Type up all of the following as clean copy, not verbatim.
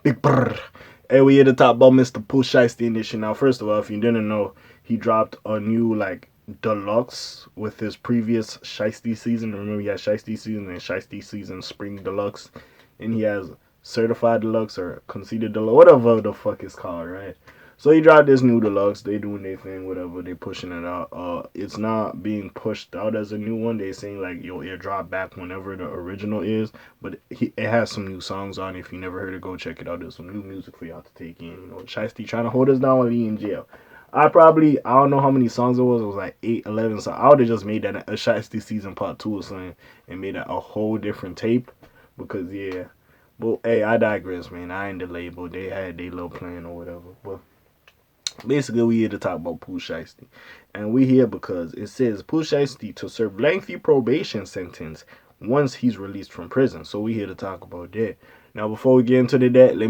Big brr. Hey, we here to talk about Mr. Pooh Shiesty edition. Now, first of all, if you didn't know, he dropped a new deluxe with his previous Shiesty season. Remember, he had Shiesty season and Shiesty season Spring Deluxe, and he has Certified Deluxe or Conceded Deluxe, whatever the fuck it's called, right? So he dropped this new deluxe. They doing their thing, whatever. They pushing it out. It's not being pushed out as a new one. They saying like yo, it drop back whenever the original is. But it has some new songs on. If you never heard it, go check it out. There's some new music for y'all to take in. You know, Shiesty trying to hold us down while he in jail. I don't know how many songs it was. It was like 8, 11. So I would have just made that a Shiesty season part 2 or something and made that a whole different tape. Because yeah, but hey, I digress, man. I ain't the label. They had their little plan or whatever. But basically, we here to talk about Pooh Shiesty. And we here because it says Pooh Shiesty to serve lengthy probation sentence once he's released from prison. So we here to talk about that. Now, before we get into that, let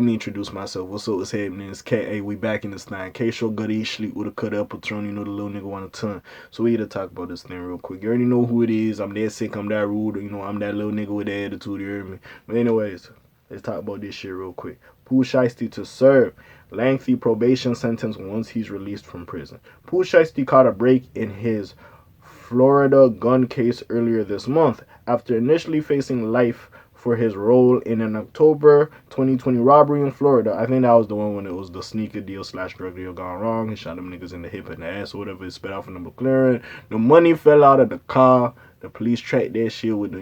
me introduce myself. What's up? What's happening? It's K.A. We back in this thing. K-Show Gutty sleep with a cut up patron. You know the little nigga want a ton. So we here to talk about this thing real quick. You already know who it is. I'm that sick. I'm that rude. You know, I'm that little nigga with the attitude. You hear me? But anyways, let's talk about this shit real quick. Pooh Shiesty to serve lengthy probation sentence once he's released from prison. Pooh Shiesty caught a break in his Florida gun case earlier this month after initially facing life for his role in an October 2020 robbery in Florida. I think that was the one when it was the sneaker deal / drug deal gone wrong. He shot them niggas in the hip and the ass or whatever. It spit out from the McLaren. The money fell out of the car. The police tracked that shit with the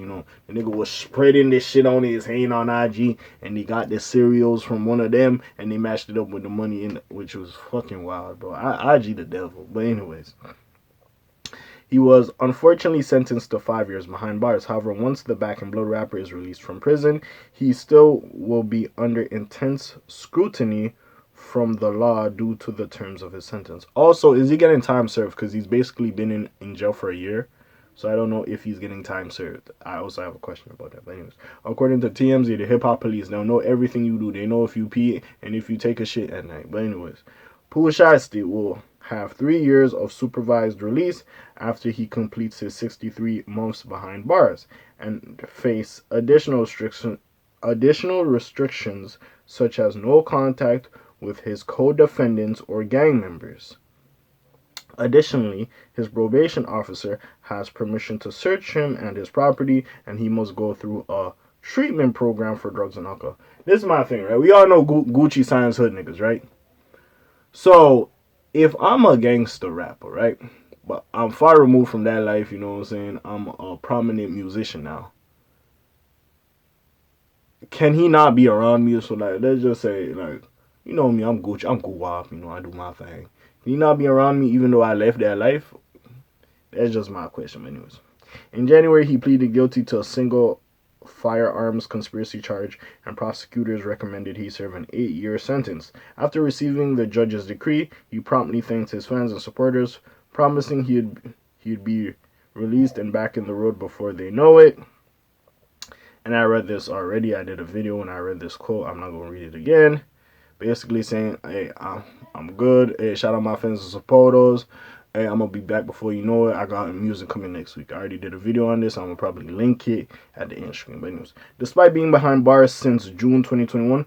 nigga was spreading this shit on his hand on IG, and he got the cereals from one of them, and they matched it up with the money in it, which was fucking wild, bro. IG the devil. But anyways, he was unfortunately sentenced to 5 years behind bars. However, once the Back in Blood rapper is released from prison, he still will be under intense scrutiny from the law due to the terms of his sentence. Also, is he getting time served? Because he's basically been in jail for a year. So I don't know if he's getting time served. I also have a question about that. But anyways, according to TMZ, the hip hop police, they'll know everything you do. They know if you pee and if you take a shit at night. But anyways, Pooh Shiesty will have 3 years of supervised release after he completes his 63 months behind bars and face additional restrictions such as no contact with his co-defendants or gang members. Additionally, his probation officer has permission to search him and his property, and he must go through a treatment program for drugs and alcohol. This is my thing, right? We all know Gucci signs hood niggas, right? So, if I'm a gangster rapper, right? But I'm far removed from that life, you know what I'm saying? I'm a prominent musician now. Can he not be around me? So, let's just say, you know me, I'm Gucci, I'm Guwap, I do my thing. Can he not be around me even though I left that life? That's just my question, anyways. In January, he pleaded guilty to a single firearms conspiracy charge, and prosecutors recommended he serve an 8-year sentence. After receiving the judge's decree, he promptly thanked his fans and supporters, promising he'd be released and back in the road before they know it. And I read this already. I did a video and I read this quote. I'm not going to read it again. Basically saying, hey, I'm good. Hey, shout out my fans and supporters. Hey, I'm going to be back before you know it. I got music coming next week. I already did a video on this. I'm going to probably link it at the end screen. But anyways, despite being behind bars since June 2021,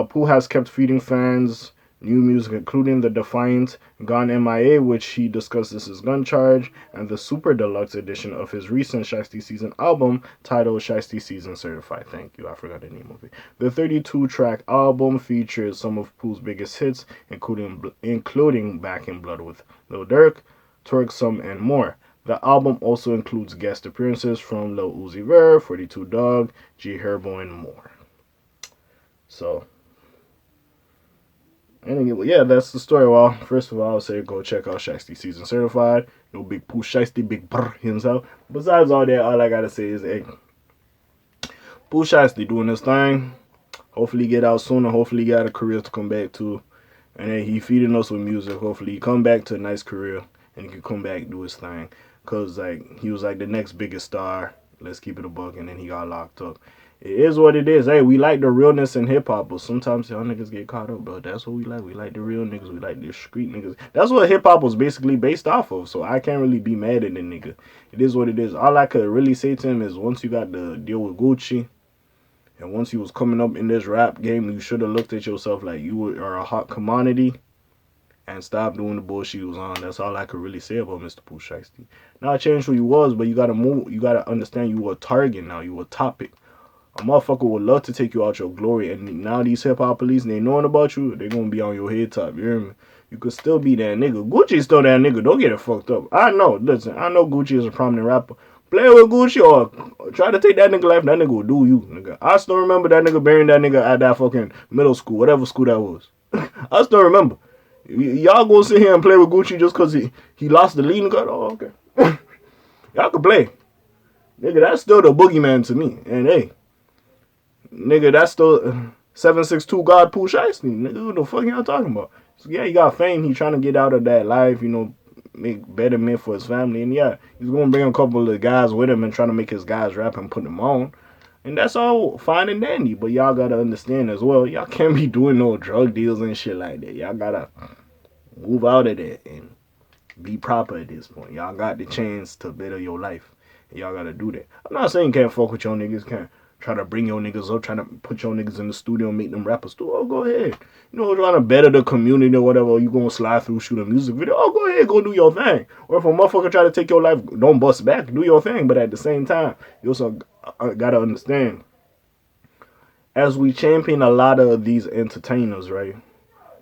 Pooh has kept feeding fans new music, including the Defiant Gone MIA, which he discusses his gun charge, and the super deluxe edition of his recent Shiesty Season album titled Shiesty Season Certified. Thank you, I forgot the name of it. The 32-track album features some of Pooh's biggest hits, including Back in Blood with Lil Durk, Twerk Some, and more. The album also includes guest appearances from Lil Uzi Vert, 42 Dugg, G Herbo, and more. So, anyway, yeah, that's the story. Well, first of all, I'll say go check out Shiesty Season Certified. No big Pooh Shiesty, big brr himself. Besides all that, all I gotta say is, hey, Pooh Shiesty doing this thing. Hopefully get out soon, and hopefully get a career to come back to. And then he feeding us with music. Hopefully he come back to a nice career and he can come back and do his thing. Cause he was the next biggest star. Let's keep it a buck, and then he got locked up. It is what it is. Hey, we like the realness in hip-hop, but sometimes y'all niggas get caught up, bro. That's what we like. We like the real niggas. We like the street niggas. That's what hip-hop was basically based off of, so I can't really be mad at the nigga. It is what it is. All I could really say to him is once you got the deal with Gucci, And once you was coming up in this rap game, you should have looked at yourself like you are a hot commodity and stop doing the bullshit you was on. That's all I could really say about Mr. Pooh Shiesty. Not change who you was, but you gotta move. You gotta understand you were a target now. You were a topic. A motherfucker would love to take you out your glory, and now these hip hop police, they knowing about you, they gonna be on your head top. You hear me? You could still be that nigga. Gucci's still that nigga. Don't get it fucked up. I know. Listen, I know Gucci is a prominent rapper. Play with Gucci or try to take that nigga life. That nigga will do you, nigga. I still remember that nigga burying that nigga at that fucking middle school, whatever school that was. I still remember. Y'all gonna sit here and play with Gucci just cause he lost the leading cut? Oh, okay. Y'all can play. Nigga, that's still the boogeyman to me. And hey, nigga, that's still 762 God Pooh Shiesty. Nigga, what the fuck y'all talking about? So yeah, he got fame. He trying to get out of that life, you know, make betterment for his family. And yeah, he's gonna bring a couple of guys with him and trying to make his guys rap and put them on. And that's all fine and dandy. But y'all gotta understand as well, y'all can't be doing no drug deals and shit like that. Y'all gotta move out of that and be proper at this point. Y'all got the chance to better your life. And y'all gotta do that. I'm not saying you can't fuck with your niggas, can't try to bring your niggas up, trying to put your niggas in the studio and make them rappers too. Oh, go ahead. You know, trying to better the community or whatever. You gonna slide through, shoot a music video. Oh, go ahead, go do your thing. Or if a motherfucker try to take your life, don't bust back. Do your thing. But at the same time, you also gotta understand, as we champion a lot of these entertainers, right,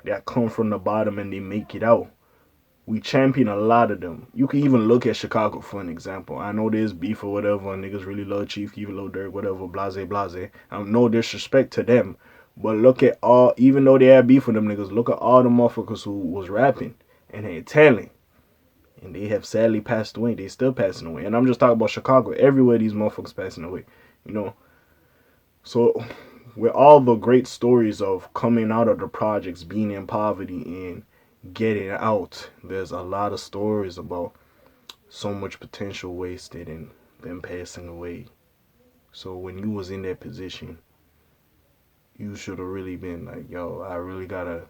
that come from the bottom and they make it out, we champion a lot of them. You can even look at Chicago for an example. I know there's beef or whatever, and niggas really love Chief, even Lil Durk, whatever, blase, blase. No disrespect to them. But look at all, even though they had beef with them niggas, look at all the motherfuckers who was rapping and had talent. And they have sadly passed away. They still passing away. And I'm just talking about Chicago. Everywhere these motherfuckers passing away. You know? So, with all the great stories of coming out of the projects, being in poverty, and getting out, there's a lot of stories about so much potential wasted and them passing away. So when you was in that position, you should have really been like, yo, I really gotta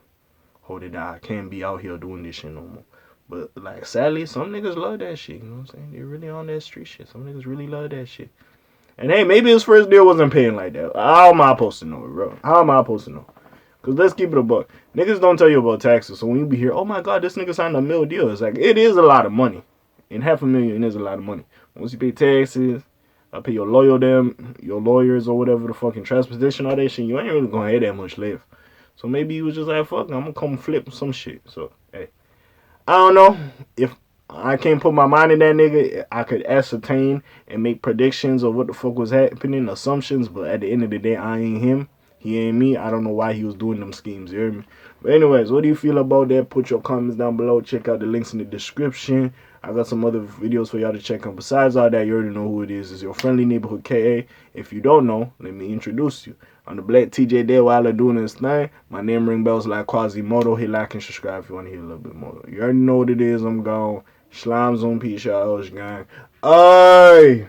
hold it down. I can't be out here doing this shit no more. But like, sadly, some niggas love that shit. You know what I'm saying? They really on that street shit. Some niggas really love that shit. And hey, maybe his first deal wasn't paying like that. How am I supposed to know, bro? How am I supposed to know? Because let's keep it a buck. Niggas don't tell you about taxes. So when you be here, oh my God, this nigga signed a $1 million deal. It's like, it is a lot of money. And $500,000 is a lot of money. Once you pay taxes, I pay your lawyers or whatever the fucking transportation, all that shit, you ain't really going to have that much left. So maybe he was just like, fuck, I'm going to come flip some shit. So, hey. I don't know. If I can't put my mind in that nigga, I could ascertain and make predictions of what the fuck was happening, assumptions, but at the end of the day, I ain't him. He ain't me. I don't know why he was doing them schemes. You hear me? But anyways, what do you feel about that? Put your comments down below. Check out the links in the description. I got some other videos for y'all to check out. Besides all that, you already know who it is. It's your friendly neighborhood K.A. If you don't know, let me introduce you. I'm the Black TJ Deadweiler doing this thing. My name ring bells like Quasimodo. Hit like and subscribe if you want to hear a little bit more. You already know what it is. I'm gone. Slimes on P. Shot gang. Aye.